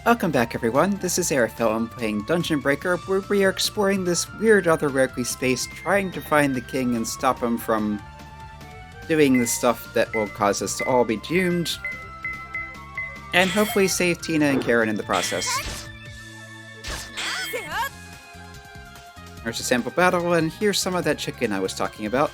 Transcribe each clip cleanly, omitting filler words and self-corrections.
Welcome back everyone, this is Claíomh playing Dungeon Breaker, where we are exploring this weird otherworldly space, trying to find the king and stop him from doing the stuff that will cause us to all be doomed, and hopefully save Tina and Karen in the process. There's a sample battle, and here's some of that chicken I was talking about.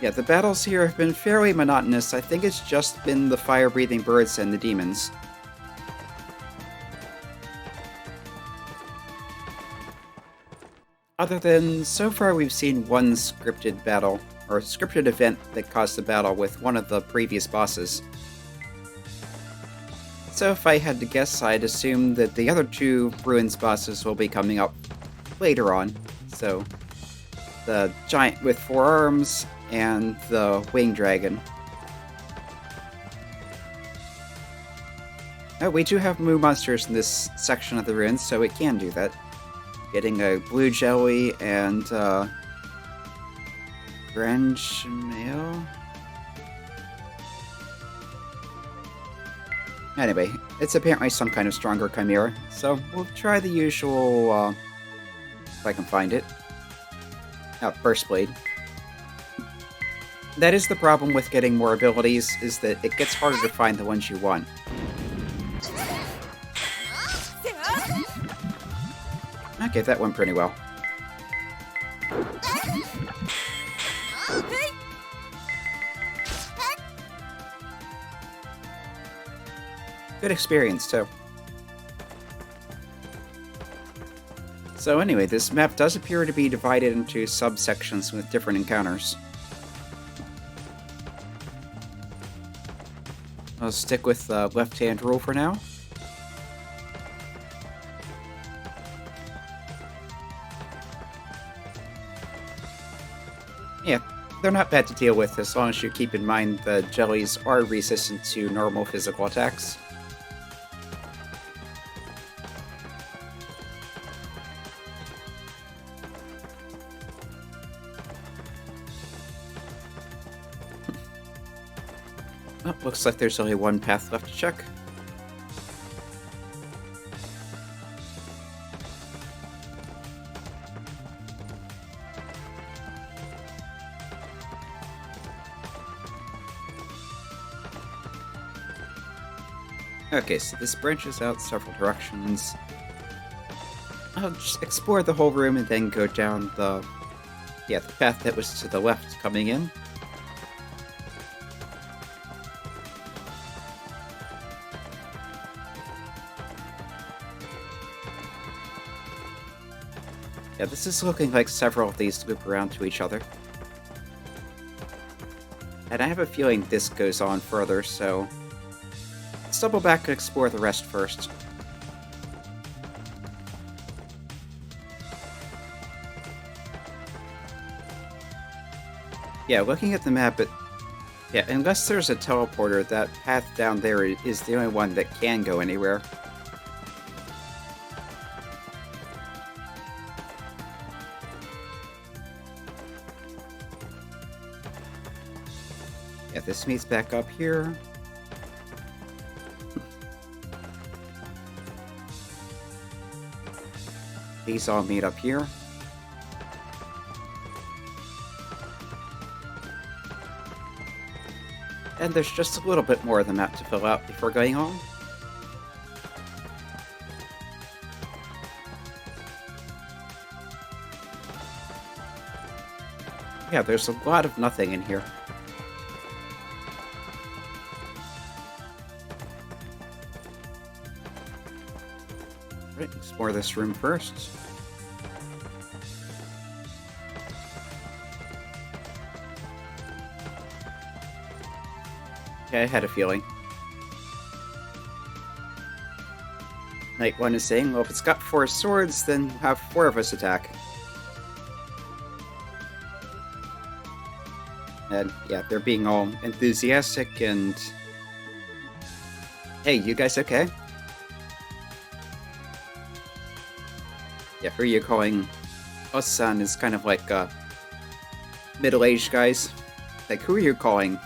Yeah, the battles here have been fairly monotonous. I think it's just been the fire-breathing birds and the demons. Other than, so far we've seen one scripted battle, or scripted event that caused the battle with one of the previous bosses. So if I had to guess, I'd assume that the other two Ruins bosses will be coming up later on. So, the giant with 4 arms, and the winged dragon. Oh, we do have moo monsters in this section of the ruins, so it can do that. Getting a blue jelly and Grange Mail. Anyway, it's apparently some kind of stronger chimera, so we'll try the usual, if I can find it. Oh, Burst Blade. That is the problem with getting more abilities, is that it gets harder to find the ones you want. Okay, that went pretty well. Good experience, too. So anyway, this map does appear to be divided into subsections with different encounters. I'll stick with the left-hand rule for now. Yeah, they're not bad to deal with as long as you keep in mind the jellies are resistant to normal physical attacks. Oh, looks like there's only one path left to check. Okay, so this branches out several directions. I'll just explore the whole room and then go down the path that was to the left coming in. Yeah, this is looking like several of these loop around to each other. And I have a feeling this goes on further, so let's double back and explore the rest first. Yeah, looking at the map, unless there's a teleporter, that path down there is the only one that can go anywhere. Yeah, this meets back up here. These all meet up here. And there's just a little bit more of the map to fill out before going home. Yeah, there's a lot of nothing in here. Right, explore this room first. Yeah, I had a feeling. Knight 1 is saying, well, if it's got 4 swords, then we'll have 4 of us attack. And yeah, they're being all enthusiastic and... Hey, you guys okay? Yeah, who are you calling Osan is kind of like middle-aged guys. Like, who are you calling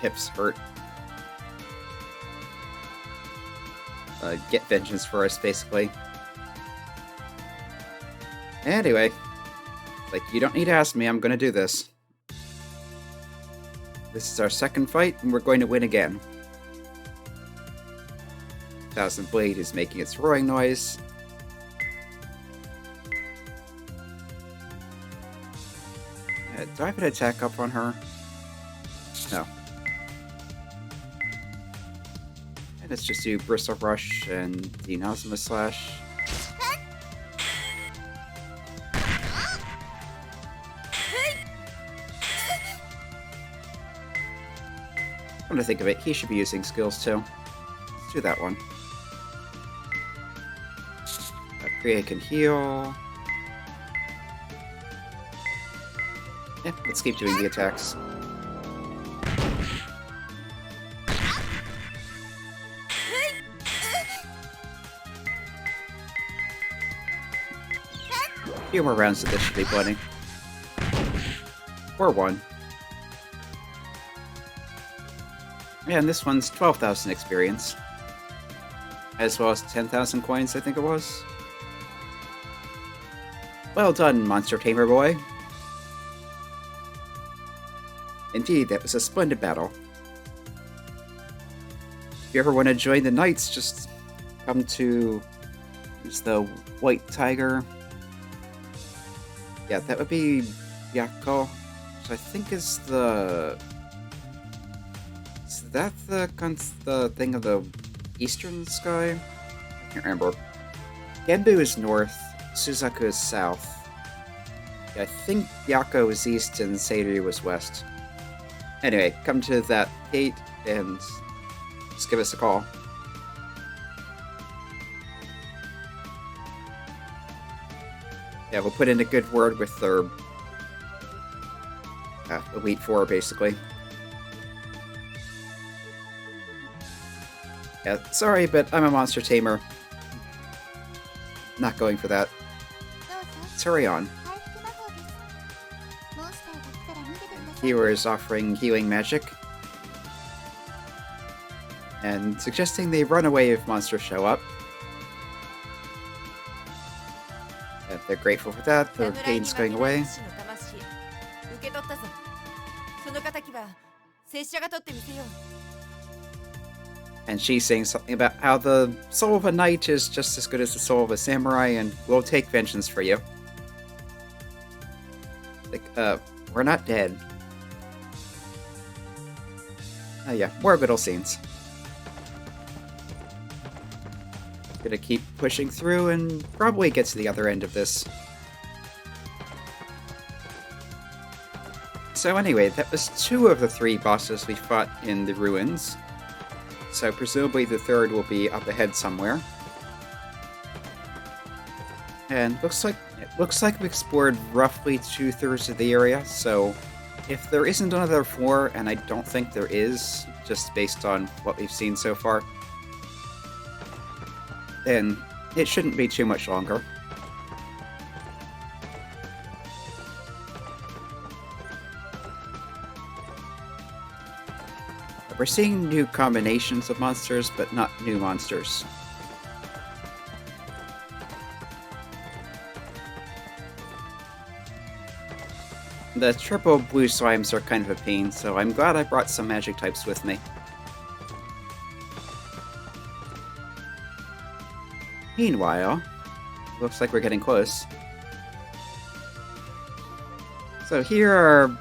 hips hurt. Get vengeance for us, basically. Anyway, like, you don't need to ask me, I'm gonna do this. This is our second fight, and we're going to win again. Thousand Blade is making its roaring noise. Do I have an attack up on her? No. And let's just do Bristle Rush and the Nazima Slash. Come to think of it, he should be using skills too. Let's do that one. Priya can heal. Yeah, let's keep doing the attacks. A few more rounds of this should be plenty. Or one. Yeah, and this one's 12,000 experience. As well as 10,000 coins, I think it was. Well done, Monster Tamer boy. Indeed, that was a splendid battle. If you ever want to join the Knights, just come to... Who's the White Tiger? Yeah, that would be Yakko, which I think is the... Is that the thing of the eastern sky? I can't remember. Genbu is north, Suzaku is south. Yeah, I think Yakko is east and Seiryu was west. Anyway, come to that gate and just give us a call. Yeah, we'll put in a good word with their Elite Four, basically. Yeah, sorry, but I'm a monster tamer. Not going for that. Let's hurry on. Healer is offering healing magic and suggesting they run away if monsters show up. If they're grateful for that, their pain's going away. And she's saying something about how the soul of a knight is just as good as the soul of a samurai and will take vengeance for you. Like, we're not dead. Oh yeah, more good old scenes. Gonna keep pushing through and probably get to the other end of this. So anyway, that was 2 of the 3 bosses we fought in the ruins. So presumably the 3rd will be up ahead somewhere. And looks like we explored roughly 2/3 of the area, so if there isn't another 4, and I don't think there is, just based on what we've seen so far, then it shouldn't be too much longer. We're seeing new combinations of monsters, but not new monsters. The triple blue slimes are kind of a pain, so I'm glad I brought some magic types with me. Meanwhile, looks like we're getting close. So here are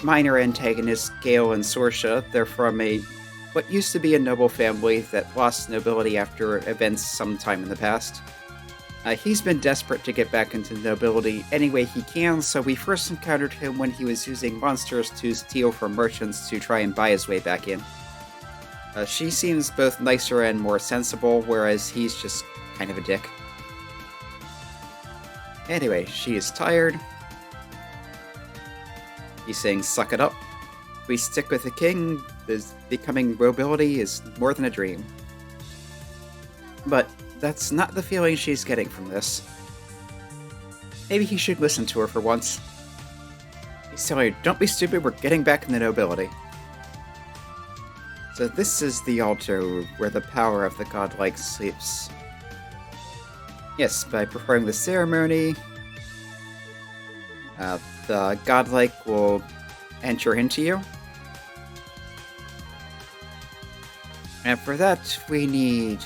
minor antagonists, Gale and Celsia. They're from what used to be a noble family that lost nobility after events sometime in the past. He's been desperate to get back into nobility any way he can, so we first encountered him when he was using monsters to steal from merchants to try and buy his way back in. She seems both nicer and more sensible, whereas he's just kind of a dick. Anyway, she is tired. He's saying, suck it up. We stick with the king, becoming nobility is more than a dream. But that's not the feeling she's getting from this. Maybe he should listen to her for once. He's telling her, don't be stupid, we're getting back in the nobility. So this is the altar where the power of the godlike sleeps. Yes, by performing the ceremony, the godlike will enter into you. And for that, we need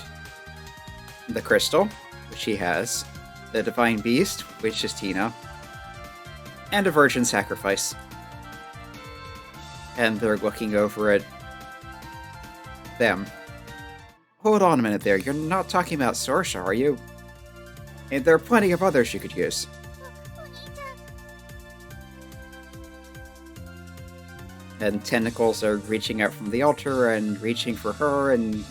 the crystal, which he has, the divine beast, which is Tina, and a virgin sacrifice. And they're looking over at them. Hold on a minute there, you're not talking about Celsia, are you? And there are plenty of others you could use. And tentacles are reaching out from the altar and reaching for her, and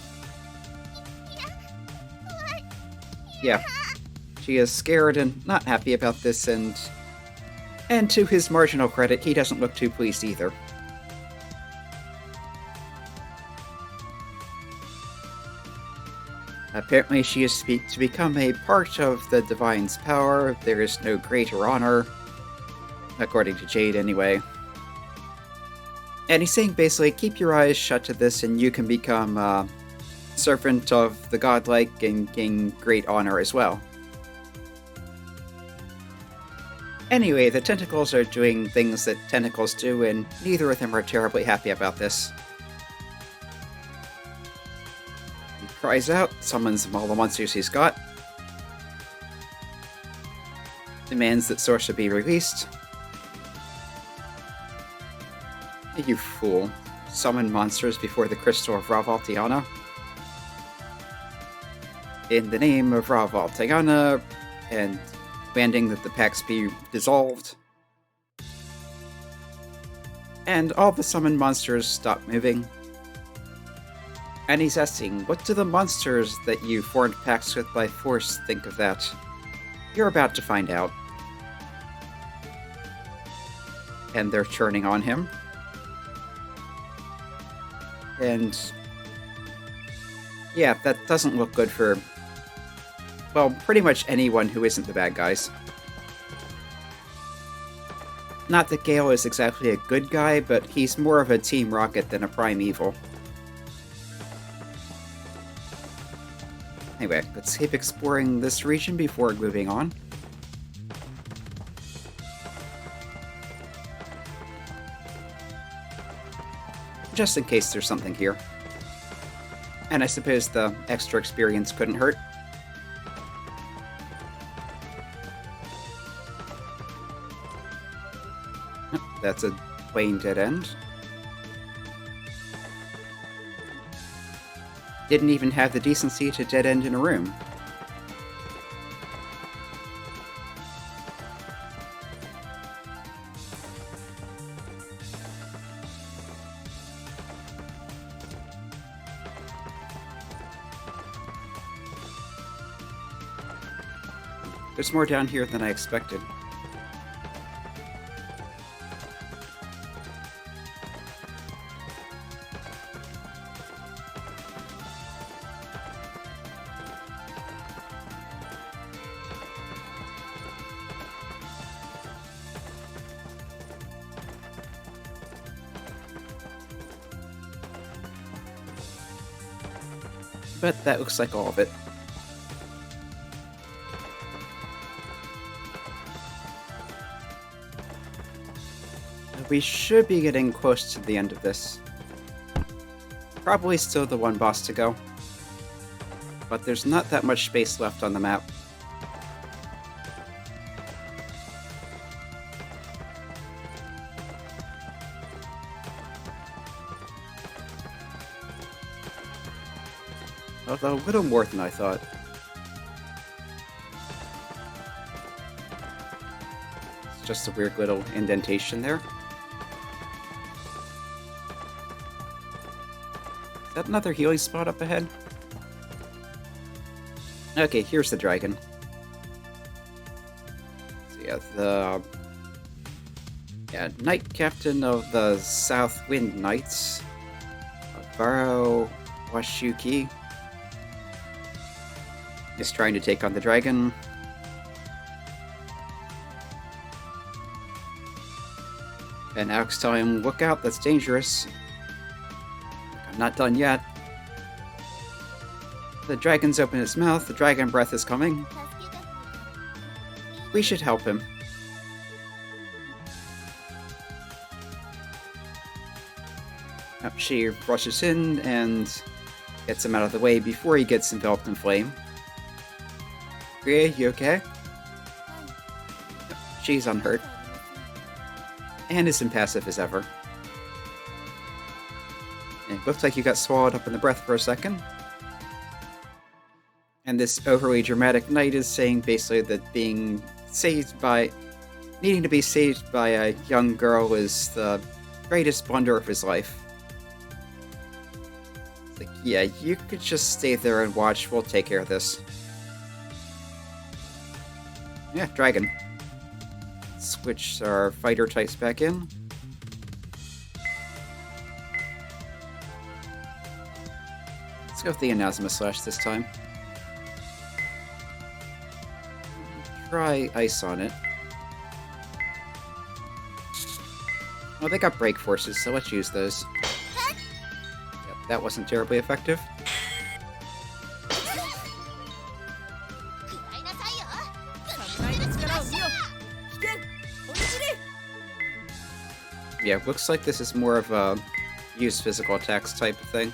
yeah, she is scared and not happy about this, and to his marginal credit, he doesn't look too pleased either. Apparently she is to become a part of the Divine's power. There is no greater honor, according to Jade anyway. And he's saying basically, keep your eyes shut to this and you can become a servant of the godlike and gain great honor as well. Anyway, the tentacles are doing things that tentacles do, and neither of them are terribly happy about this. He cries out, summons all the monsters he's got, demands that Celsia be released. You fool. Summon monsters before the crystal of Ravaltiana. In the name of Ravaltiana, and demanding that the pacts be dissolved. And all the summoned monsters stop moving. And he's asking, what do the monsters that you formed pacts with by force think of that? You're about to find out. And they're turning on him. And yeah, that doesn't look good for, well, pretty much anyone who isn't the bad guys. Not that Gale is exactly a good guy, but he's more of a Team Rocket than a Prime Evil. Anyway, let's keep exploring this region before moving on. Just in case there's something here. And I suppose the extra experience couldn't hurt. That's a plain dead end. Didn't even have the decency to dead end in a room. There's more down here than I expected. But that looks like all of it. We should be getting close to the end of this. Probably still the one boss to go. But there's not that much space left on the map. Although a little more than I thought. It's just a weird little indentation there. Is that another healing spot up ahead? Okay, here's the dragon. So yeah, Knight Captain of the South Wind Knights, Baro Washuki, is trying to take on the dragon. And Alec's telling him, look out, that's dangerous. I'm not done yet. The dragon's opened its mouth, the dragon breath is coming. We should help him. She rushes in and gets him out of the way before he gets enveloped in flame. Ria, you okay? She's unhurt. And as impassive as ever. It looks like you got swallowed up in the breath for a second. And this overly dramatic knight is saying basically that needing to be saved by a young girl is the greatest blunder of his life. It's like, yeah, you could just stay there and watch, we'll take care of this. Yeah, dragon. Switch our fighter types back in. Let's go with the Inazuma Slash this time. Try ice on it. Well, they got break forces, so let's use those. Yep, that wasn't terribly effective. Yeah, looks like this is more of a use physical attacks type of thing.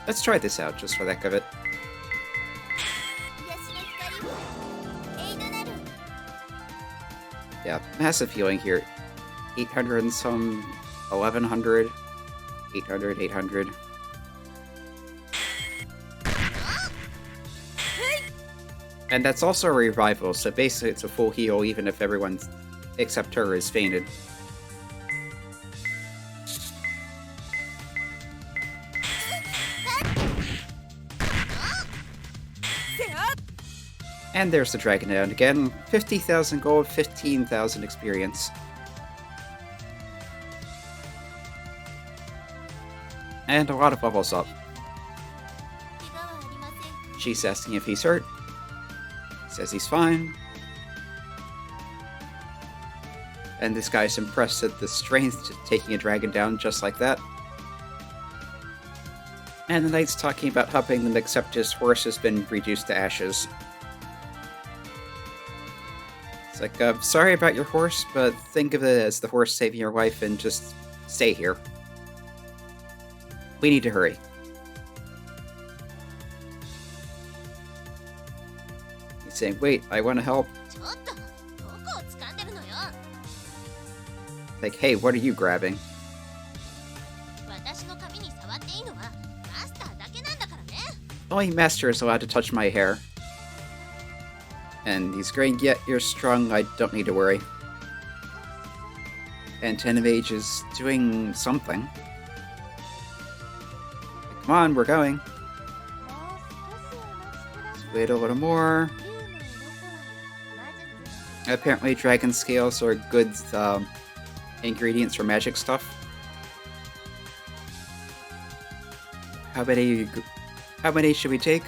Let's try this out, just for the heck of it. Yeah, massive healing here. 800 and some, 1100, 800, 800. And that's also a revival, so basically it's a full heal even if everyone except her is fainted. And there's the dragon down again. 50,000 gold, 15,000 experience. And a lot of levels up. She's asking if he's hurt. He says he's fine. And this guy's impressed at the strength to taking a dragon down just like that. And the knight's talking about helping them except his horse has been reduced to ashes. It's like, sorry about your horse, but think of it as the horse saving your life and just stay here. We need to hurry. He's saying, wait, I want to help. Like, hey, what are you grabbing? Only Master is allowed to touch my hair. And he's going, yeah, you're strong, I don't need to worry. And Ten of Age is doing something. Come on, we're going. Let's wait a little more. Apparently dragon scales are good ingredients for magic stuff. How many should we take?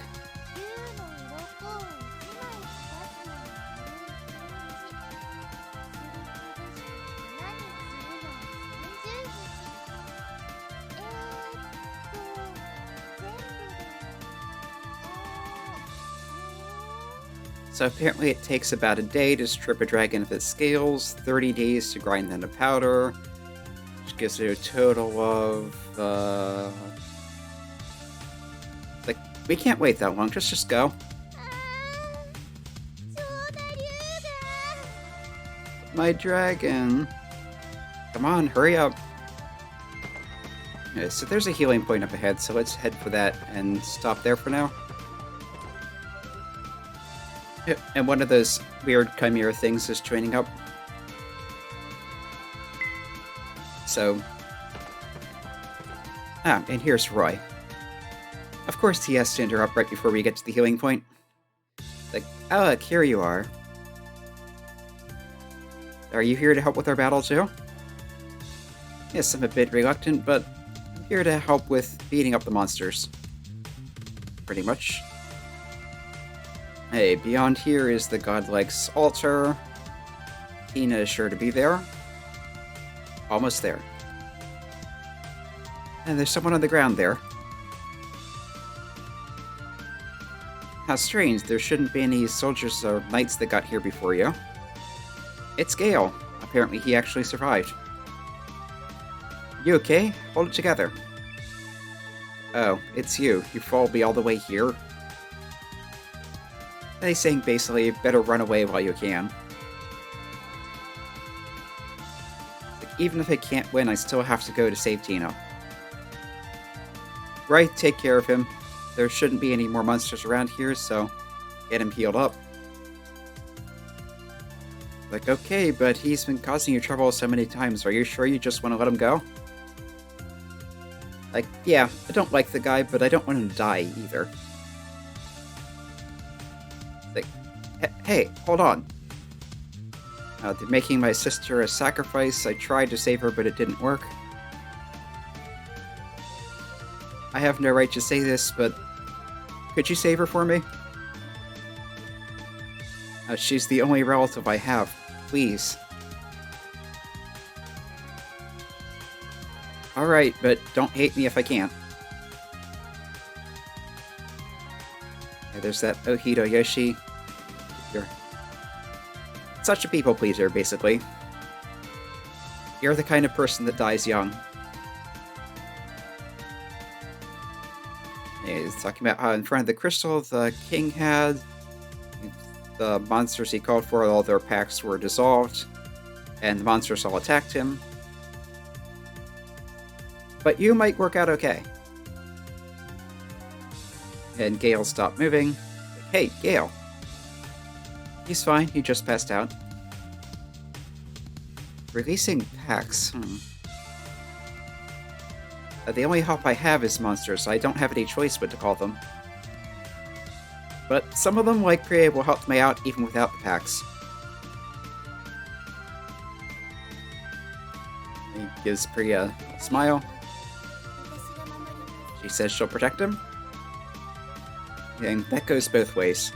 So apparently it takes about a day to strip a dragon of its scales, 30 days to grind them to powder, which gives it a total of, like, we can't wait that long, just go. My dragon. Come on, hurry up. Okay, so there's a healing point up ahead, so let's head for that and stop there for now. And one of those weird chimera things is training up. So... Ah, and here's Roy. Of course he has to interrupt right before we get to the healing point. Like, Alec, here you are. Are you here to help with our battle too? Yes, I'm a bit reluctant, but I'm here to help with beating up the monsters. Pretty much. Hey, beyond here is the godlike's altar. Tina is sure to be there. Almost there. And there's someone on the ground there. How strange, there shouldn't be any soldiers or knights that got here before you. It's Gale. Apparently he actually survived. You okay? Hold it together. Oh, it's you. You followed me all the way here? They saying basically, better run away while you can. Like, even if I can't win, I still have to go to save Tina. Right, take care of him. There shouldn't be any more monsters around here, so get him healed up. Like, okay, but he's been causing you trouble so many times. Are you sure you just want to let him go? Like, yeah, I don't like the guy, but I don't want him to die either. Like, hey, hold on. They're making my sister a sacrifice. I tried to save her, but it didn't work. I have no right to say this, but could you save her for me? She's the only relative I have. Please. Alright, but don't hate me if I can't. There's that Ohito Yoshi. You're such a people pleaser, basically. You're the kind of person that dies young. He's talking about how in front of the crystal the king had the monsters he called for, all their packs were dissolved, and the monsters all attacked him. But you might work out okay. And Gale stopped moving. Hey, Gale. He's fine, he just passed out. Releasing packs, the only help I have is monsters, so I don't have any choice what to call them. But some of them, like Priya, will help me out even without the packs. He gives Priya a smile. She says she'll protect him. And that goes both ways.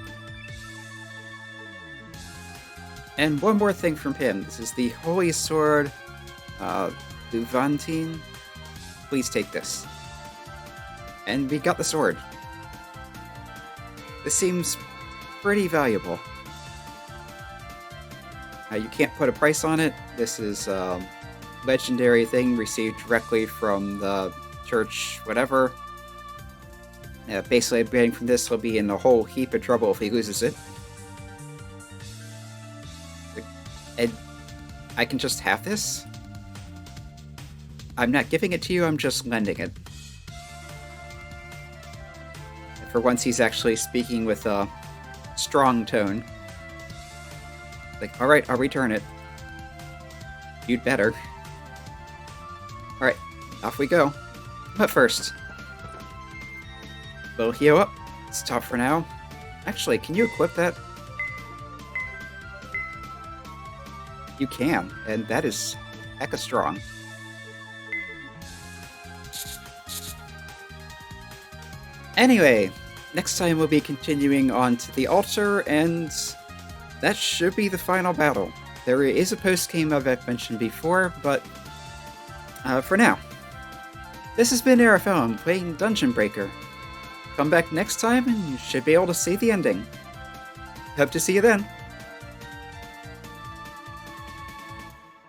And one more thing from him. This is the Holy Sword Luvantine. Please take this. And we got the sword. This seems pretty valuable. You can't put a price on it. This is a legendary thing received directly from the church, whatever. Basically, getting from this will be in a whole heap of trouble if he loses it. And I can just have this? I'm not giving it to you, I'm just lending it. And for once, he's actually speaking with a strong tone. Like, alright, I'll return it. You'd better. Alright, off we go. But first, we'll heal up. Stop for now. Actually, can you equip that? You can, and that is hecka strong. Anyway, next time we'll be continuing on to the altar, and that should be the final battle. There is a post-game I've mentioned before, but for now. This has been Arafellum playing Dungeon Breaker. Come back next time and you should be able to see the ending. Hope to see you then.